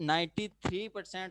93%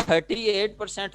38%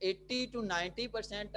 80 to 90%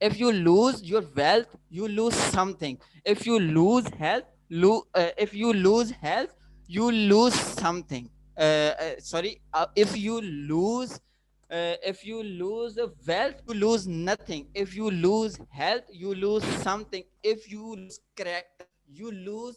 if you lose your wealth you lose something, if you lose health you lose something. If you lose wealth you lose nothing, if you lose health you lose something, if you lose character you lose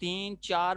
3 4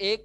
1